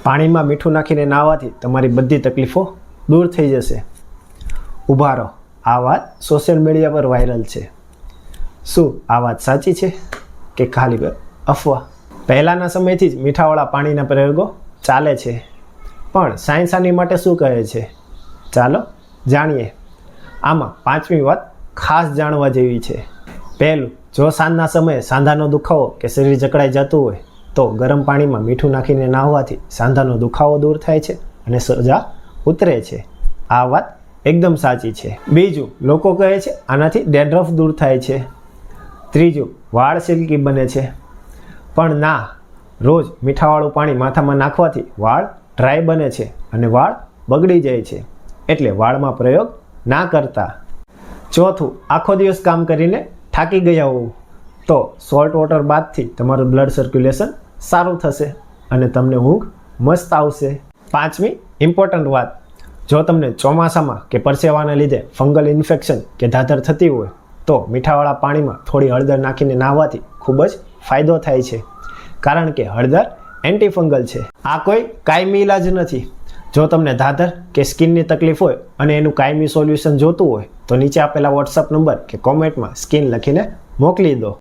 પાણીમાં મીઠું નાખીને નાહવાથી તમારી બધી તકલીફો દૂર થઈ જશે. ઊભા રહો, આ વાત સોશિયલ મીડિયા પર વાયરલ છે. શું આ વાત સાચી છે કે ખાલી અફવા? પહેલાંના સમયથી જ મીઠાવાળા પાણીના પ્રયોગો ચાલે છે, પણ સાયન્સ આની માટે શું કહે છે? ચાલો જાણીએ. આમાં પાંચમી વાત ખાસ જાણવા જેવી છે. પહેલું, જો સાંજના સમયે સાંધાનો દુખાવો કે શરીર જકડાઈ જતું હોય તો ગરમ પાણીમાં મીઠું નાખીને નાહવાથી સાંધાનો દુખાવો દૂર થાય છે અને સોજા ઉતરે છે. આ વાત એકદમ સાચી છે. બીજું, લોકો કહે છે આનાથી ડેન્ડ્રફ દૂર થાય છે. ત્રીજું, વાળ સિલ્કી બને છે. પણ ના, રોજ મીઠાવાળું પાણી માથામાં નાખવાથી વાળ ડ્રાય બને છે અને વાળ બગડી જાય છે, એટલે વાળમાં પ્રયોગ ના કરતા. ચોથું, આખો દિવસ કામ કરીને થાકી ગયા હોવ તો સોલ્ટ વોટર બાથથી તમારું બ્લડ સર્ક્યુલેશન સારું થશે અને તમને ઊંઘ મસ્ત આવશે. પાંચમી ઇમ્પોર્ટન્ટ વાત, જો તમને ચોમાસામાં કે પરસેવાના લીધે ફંગલ ઇન્ફેક્શન કે ધાધર થતી હોય તો મીઠાવાળા પાણીમાં થોડી હળદર નાખીને નાહવાથી ખૂબ જ ફાયદો થાય છે, કારણ કે હળદર એન્ટીફંગલ છે. આ કોઈ કાયમી ઇલાજ નથી. જો તમને ધાધર કે સ્કિનની તકલીફ હોય અને એનું કાયમી સોલ્યુશન જોતું હોય તો નીચે આપેલા વોટ્સઅપ નંબર કે કોમેન્ટમાં સ્કિન લખીને મોકલી દો.